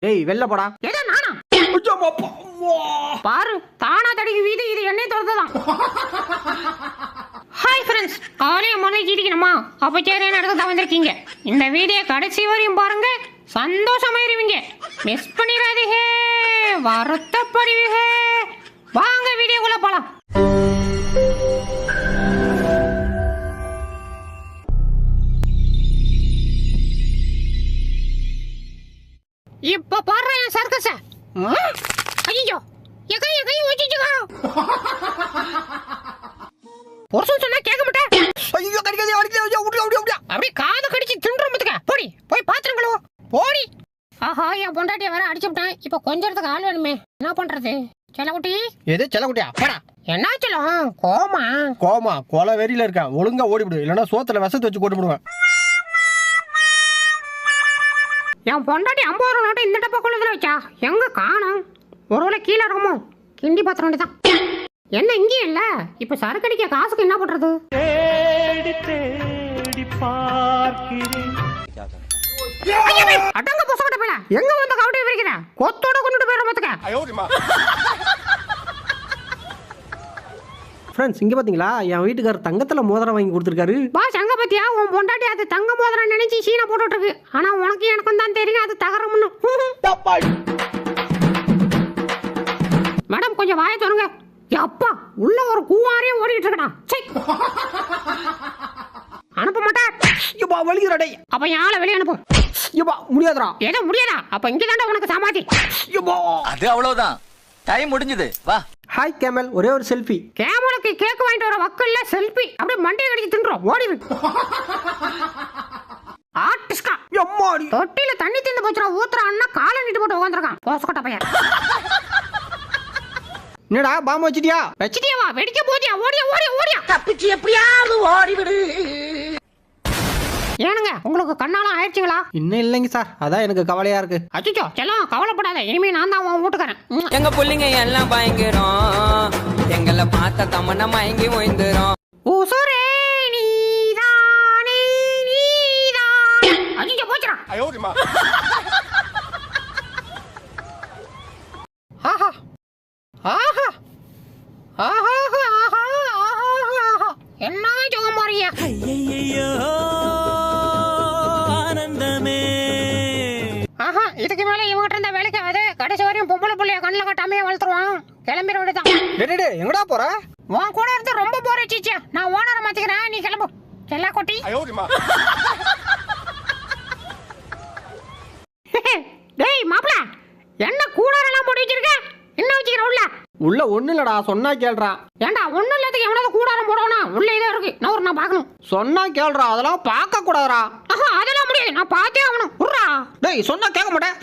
ஏய் வெளில போடா. ஏதோ நானா பாரு தானா தடிக்கு வீடு இது என்னை தொடர்தான். ஹாய் ஃப்ரெண்ட்ஸ், காலையை முதல் ஜீடிக்கணுமா அப்போ சரியான இடத்துல வந்திருக்கீங்க. இந்த வீடியோ கடைசி வரையும் பாருங்க, சந்தோஷமாயிருவீங்க. மிஸ் பண்ணிடாதீங்க, வருத்தப்படுவீங்க. வாங்க வீடியோக்குள்ள போலாம். இப்ப பாரு என் சர்க்கஸ. ஐயோ எகை ஓடிச்சுங்க. பொருசம் சொன்னா கேட்க மாட்டே. ஐயோ கடிக்காதே ஓடியா. அப்படியே காது கடிச்சு தின்றோம்துக்க. போடி போய் பாத்துறங்களோ போடி. ஆஹா என் பொண்டாட்டிய வேற அடிச்சு விட்டேன். இப்ப கொஞ்சத்துக்கு ஆள் வேணுமே, என்ன பண்றது? செல்லக்குட்டி. எது செல்லக்குட்டி? அப்படா என்ன செல்லம் கோமா கொலை வெறியில இருக்கேன். ஒழுங்கா ஓடிவிடு, இல்லைன்னா சோத்துல விஷத்தை வச்சு போட்டு விடுவேன். என் பொண்டாட்டி 50 ரூபா நோட்டு இந்த டப்பாக்குள்ள வச்சா எங்க காணோம்? ஒருவேளை கீழே இருக்குமோ? கிண்டி பாத்திர வேண்டியதான். என்ன இங்கேயும் இல்ல. இப்ப சரக்கு அடிக்க காசுக்கு என்ன பண்றது? அடங்க பொசக்கட்ட பேல எங்க வந்து கவுட்டி விரிக்கிற? கொத்தோட கொண்டுட்டு போயிட மொத்தக்க. ஃப்ரெண்ட்ஸ், இங்க பாத்தீங்களா என் வீட்டுக்காரர் தங்கத்துல மோதிரம் வாங்கி கொடுத்துருக்காரு. பாஸ் எங்க பாத்தியா உன் பொண்டாட்டி அது தங்க மோதிரம் நினைச்சு சீனை போட்டுட்டு இருக்கு. ஆனா உனக்கு எனக்கும் தான் தெரியும் அது தகரம்னு. மேடம் கொஞ்சம் வாயை தருங்க. அப்பா உள்ள ஒரு கூவாரியே ஓடிட்டு இருக்கடா. அனுப்ப மாட்டேன். வலிக்கிறடை. அப்ப யாழ வெளியே அனுப்பு. முடியாதுடா. ஏதோ முடியாதா? அப்ப இங்க தாண்டா உனக்கு சமாதி. அது அவ்வளவுதான், டைம் முடிஞ்சது. வா. ஹாய் கேமல், ஒரே ஒரு செல்ஃபி. கேமலுக்கு கேக் வாங்கிட்டு வர வக்கல்ல செல்ஃபி. அப்படியே மண்டையை கடிச்சு தின்றோம். ஓடிடு. ஆர்டிஸ்டா எம்மாடி தொட்டில தண்ணி தின்னு போச்சுடா. ஊத்துறான்னா காலை நீட்டு போட்டு உட்கார்ந்திருக்கான் போஸ்கட்ட பையன். என்னடா பாம்பு வச்சிட்டியா? வச்சிட்டியாவா? வெடிக்க போதியா? ஓடியா தப்பிச்சு எப்படியாவது ஓடிவிடு. ஏனுங்க உங்களுக்கு கண்ணாலாம் ஆயிடுச்சுங்களா? இன்னும் இல்லைங்க சார், அதான் எனக்கு கவலையா இருக்கு. அச்சோ செல்லம் கவலைப்படாத, இனிமே நான் தான் உன் வீட்டுக்காரன். எங்க புள்ளிங்க எல்லாம் பயங்கரம், எங்களை பார்த்த தமன மயங்கி ஓய்ந்துரும். உசுரே நீதானே நீதான். அச்சோ போச்சுடா. ஆஹா ஆஹா ஆஹா ஆஹா ஆஹா என்ன ஜோமாரியா. ஐயையோ ஆனந்தமே. ஆஹா இதுக்கு மேல இவங்கிட்ட இருந்த வேலைக்கு அது கடைசி வரையும் பொம்பளை புள்ளைய கண்ணில் கட்டாமே வளர்த்துருவான். கிளம்பிட வேண்டியதான். எங்கடா போற? உன் கூட இருந்து ரொம்ப போர் அடிச்சிச்சு. நான் ஓனரை மாத்திக்கிறேன், நீ கிளம்பு. செல்லா கொட்டி. டேய் மாப்ள, என்ன கூடாரெல்லாம் போட்டு வச்சிருக்க? என்ன வச்சிருக்க உள்ள? உள்ள ஒண்ணு இல்லடா, சொன்னா கேள்றா. ஏண்டா ஒண்ணு இல்லாததுக்கு எவனாவது கூடாரம் போடணும்? உள்ள இதோ இருக்கு, நான் பார்க்கணும். சொன்னா கேள்றா, அதெல்லாம் பார்க்க கூடாதுடா. ஆஹா அதெல்லாம் முடியாது, நான் பார்த்தே ஆகணும். உர்றா. டேய் சொன்னா கேட்க மாட்டேன்.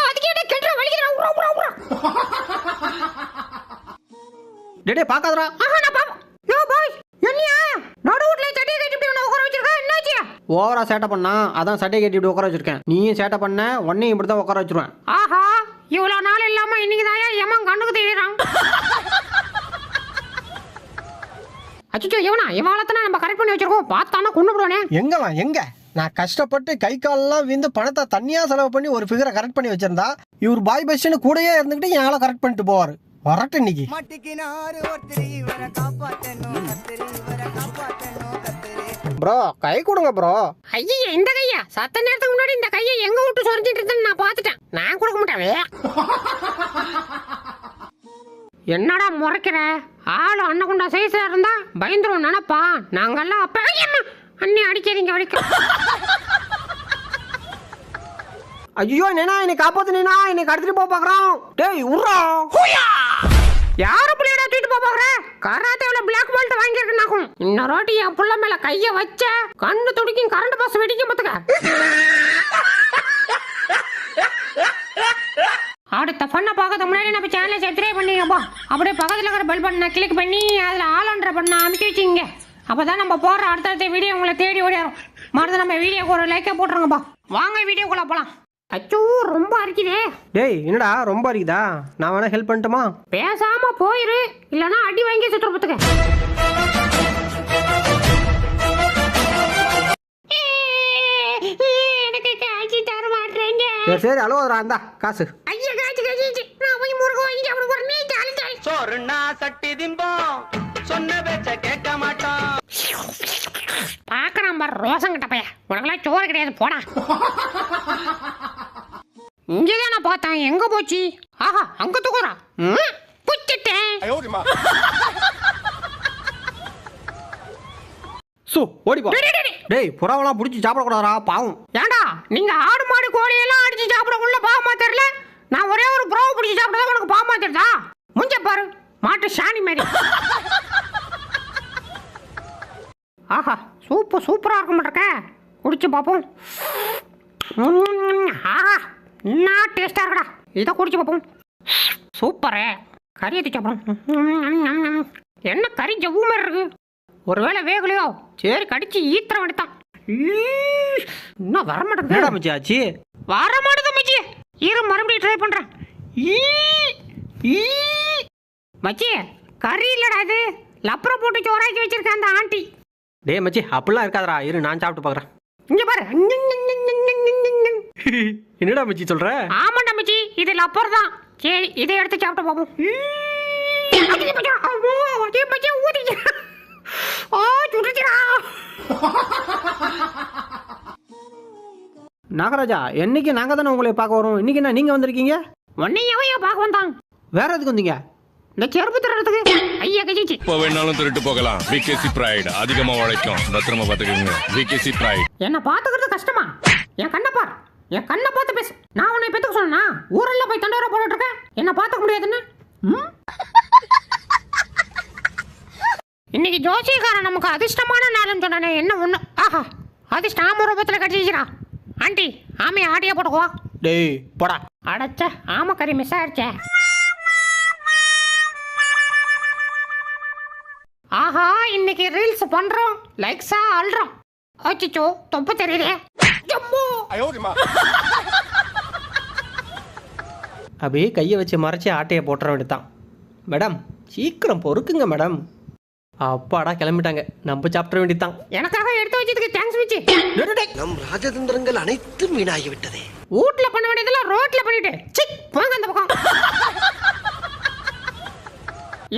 அதுக்கு என்ன கெட்ற வலிக்குறா. உர்றா. டேய் பார்க்காதடா. ஆஹா நான் பாப்போம். யோ பாய் என்னையா நடுவுல சட்டையை கட்டி இப்படி உட்கார வச்சிருக்க? என்னாச்சு? ஓவரா சேட்டை பண்ணா அதான் சட்டையை கட்டி இப்படி உட்கார வச்சிருக்கேன். நீயும் சேட்டை பண்ண உன்னையும் இப்படி தான் உட்கார வச்சிருவேன். ஆஹா இவ்வளவு நாள் இல்லாம இன்னைக்கு தான் எமன் கண்ணுக்கு தெரியுறான். அச்சோ இவளத்தனா நம்ம கரெக்ட் பண்ணி வச்சிருக்கோம். பார்த்தானா கொண்டு போடுவானே. எங்க நான் கஷ்டப்பட்டு கை காலெல்லாம் விந்து பணத்தை தனியா செலவு பண்ணி ஒரு ஃபிகரை கரெக்ட் பண்ணி வச்சிருந்தா இவர் பாய் பஸ்ன்னு கூடயே இருந்துகிட்டு என் ஆளை கரெக்ட் பண்ணிட்டு போவாரு. வரட்டு இன்னைக்கு. ப்ரோ கை கொடுங்க ப்ரோ. ஐயா இந்த கையா சத்த நேரத்துக்கு முன்னாடி இந்த கையை எங்க விட்டு சொரிஞ்சிட்டு இருந்தேன்னு நான் பார்த்துட்டேன். நான் கொடுக்க மாட்டேன். என்னடா முறைக்கிற? ஆளு அண்ணகுண்டா சைஸா இருந்தா பயந்துரும் நினைப்பா. நாங்கெல்லாம் அப்ப அண்ணி அடிக்கிறீங்க வலிக்க. ஐயோ நேனா என்னை காப்பாத்து நேனா, என்னை கடத்திட்டு போக பாக்குறான். டேய் உர்றா. யாரு புள்ளையடா தூக்கிட்டு போக பாக்குற? கராத்தேல பிளாக் பெல்ட் வாங்கி இருக்கனாக்கும். இன்னொரு வாட்டி என் புள்ள மேல கைய வச்ச கண்ணு துடிக்கும், கரண்ட் பாஸ் வெடிக்கும் பாத்துக்க. அடுத்த பண்ண பார்க்கறதுக்கு முன்னாடி நம்ம சேனலை சப்ஸ்கிரைப் பண்ணிங்கப்பா. அப்படியே பக்கத்தில் இருக்கிற பெல் பட்டனை கிளிக் பண்ணி அதில் ஆல் பண்ண அமைக்க வச்சுங்க. அப்போதான் நம்ம போடுற அடுத்தடுத்த வீடியோ உங்களை தேடி ஓடிடும். மறந்து நம்ம வீடியோக்கு ஒரு லைக்கை போட்டுருங்கப்பா. வாங்க வீடியோக்குள்ள போகலாம். அச்சோ ரொம்ப அரிக்குதே. டேய் என்னடா ரொம்ப அரிக்குதா? நான் வேணா ஹெல்ப் பண்ணட்டுமா? பேசாம போயிரு, இல்லைன்னா அடி வாங்கி சுற்றுறதுக்கு. எனக்கு காய்ச்சி தர மாட்டேங்க. சரி சரி அழுவாதரா இந்தா காசு. ஐயா காய்ச்சி காய்ச்சி நான் போய் முருகை வாங்கி சாப்பிட போறேன். நீ ஜாலி ஜாலி. சோறுனா சட்டி திம்போம், சொன்ன பேச்ச கேட்க மாட்டோம். பாக்குறான் பாரு ரோசம் கிட்ட பைய. உனக்கெல்லாம் சோறு கிடையாது போடா. இங்கதான் நான் பார்த்தேன். எங்க போச்சு? ஆஹா அங்க தூக்குறா. புச்சிட்டேன். சோ ஓடி போ. டேய், டேய், டேய். டேய் புறாவெல்லாம் பிடிச்சி சாப்பிடக்கூடாதா பாவம். ஏண்டா நீங்க ஆடு மாடு கோழி எல்லாம் அடிச்சு சாப்பிடக்குள்ள பாவமா தெரியல. நான் ஒரே ஒரு புறாவை பிடிச்சி சாப்பிட்டதா உனக்கு பாவமா தெரியுதா? முஞ்ச பாரு மாட்டு சாணி மாதிரி. ஆஹா சூப்பரா இருக்க மாட்டேக்க. குடிச்சு பார்ப்போம். ஆஹா என்ன டேஸ்டா இருக்கடா. இதை குடிச்சு பார்ப்போம். சூப்பரே. கறி எடுத்து சாப்பிடும். என்ன கறி ஜவ்வு மாதிரி இருக்கு. ஒருவேளை வேகலையோ? சரி கடிச்சு ஈத்திரம் எடுத்தான். இன்னும் வர மாட்டேங்குது. என்னடா மச்சி ஆச்சு? வர மாட்டேங்குது மச்சி. இரு மறுபடியும் ட்ரை பண்றேன். மச்சி கறி இல்லடா இது. லப்பரம் போட்டு சோறாக்கி வச்சிருக்கேன் அந்த ஆண்டி. டேய் மச்சி அப்படிலாம் இருக்காதடா, இரு நான் சாப்பிட்டு பார்க்குறேன். இங்க பாரு. என்னடா மச்சி சொல்ற? ஆமாண்டா மச்சி இது லப்பர் தான். சரி இதை எடுத்து சாப்பிட்டு பார்ப்போம். நாகராஜா என்னைக்கு நாங்க தானே உங்களை பார்க்க வரோம், இன்னைக்கு என்ன நீங்க வந்திருக்கீங்க? உன்னையவையா பார்க்க வந்தான். வேற எதுக்கு வந்தீங்க? இந்த செருப்பு தரத்துக்கு. ஐயா கஜிச்சு இப்போ வேணாலும் திருட்டு போகலாம். விகேசி பிரைட் அதிகமா உழைக்கும். பத்திரமா பாத்துக்கோங்க. VKC Pride. என்ன பாத்துக்கிறது கஷ்டமா? என் கண்ணை பார். என் கண்ணை பார்த்து பேசு. நான் உன்னை பெத்துக்க சொன்னா ஊரெல்லாம் போய் தண்டோரா போட்டுட்டு இருக்கேன். என்ன பார்த்துக்க முடியாதுன்னு. இன்னைக்கு ஜோசியக்காரன் நமக்கு அதிர்ஷ்டமான நாள்னு சொன்னானே என்ன ஒண்ணு. ஆஹா அதிர்ஷ்டம் ஆம ரூபத்துல கட்டிச்சிரா. ஆண்டி ஆமையை ஆட்டியா போட்டுக்குவா. டேய் போடா. அடைச்ச ஆம கறி மிஸ் ஆயிடுச்சே. ஆஹா இன்னைக்கு ரீல்ஸ் பண்றோம். லைக்ஸா அல்றோம். அச்சோ தொப்ப தெரியுதே. ஜம்மு அப்படியே கையை வச்சு மறைச்சி ஆட்டையை போட்டுற வேண்டியதான். மேடம் சீக்கிரம் பொறுக்குங்க மேடம். அப்பாடா கிளம்பிட்டாங்க. நம்ம சாப்பிட வேண்டியதான். எனக்காக எடுத்து வச்சதுக்கு தேங்க்ஸ் வச்சு. நம் ராஜதந்திரங்கள் அனைத்தும் வீணாகிவிட்டதே. வீட்ல பண்ண வேண்டியதெல்லாம் ரோட்ல பண்ணிட்டு போங்க அந்த பக்கம்.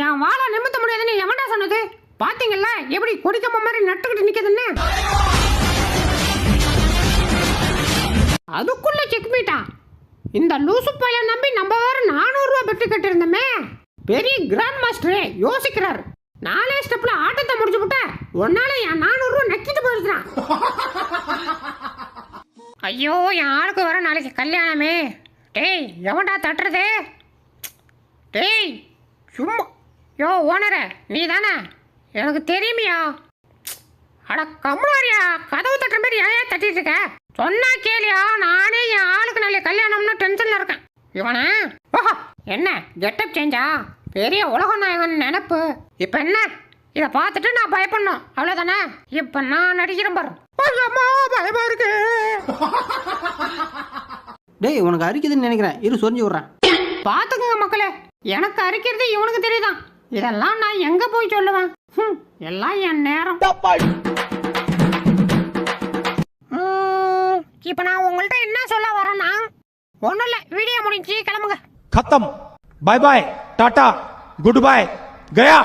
என் வாழை நிமித்த முடியாதுன்னு எவன்டா சொன்னது? பாத்தீங்கல்ல எப்படி கொடிக்கம்ப மாதிரி நட்டுக்கிட்டு நிக்குதுன்னு. அதுக்குள்ள செக் மீட்டா. இந்த லூசு பைய நம்பி நம்ம வேற 400 ரூபாய் பெட்டு கட்டி இருந்தோமே. பெரிய கிராண்ட் மாஸ்டரே யோசிக்கிறாரு. 4 ஸ்டெப்ல ஆட்டத்தை முடிச்சு விட்ட ஒன்னால என் 400 ரூபாய் நக்கிட்டு போயிருக்கான். ஐயோ என் ஆளுக்கு வர நாளைக்கு கல்யாணமே. டேய் எவன்டா தட்டுறது? டேய் சும்மா. யோ ஓனரே நீ தானே? எனக்கு தெரியுமியா. அட கம்முனாரியா கதவு தட்டுற மாதிரி ஏன் தட்டிட்டு இருக்க? சொன்னா கேளியா. நானே என் ஆளுக்கு நல்ல கல்யாணம்னு டென்ஷன்ல இருக்கேன். இவனா ஓஹோ என்ன கெட்டப் சேஞ்சா? பெரிய உலக நாயகன் நினப்பு. இப்ப என்ன இதை பார்த்துட்டு நான் பயப்படணும் அவ்வளவுதானே? இப்ப நான் நடிக்கிறேன் பாரு. பயமா இருக்கு. டேய் உனக்கு அரிக்குதுன்னு நினைக்கிறேன், இரு சொரிஞ்சு விட்றேன். பாத்துக்கங்க மக்களே, எனக்கு அரிக்கிறது இவனுக்கு தெரியுதான். இதெல்லாம் நான் எங்க போய் சொல்லுவேன்? எல்லாம் என் நேரம். இப்ப நான் உங்கள்ட்ட என்ன சொல்ல வரேன்னா ஒண்ணும் இல்ல. வீடியோ முடிஞ்சு கிளம்புங்க. खत्म। Bye bye tata good bye गया।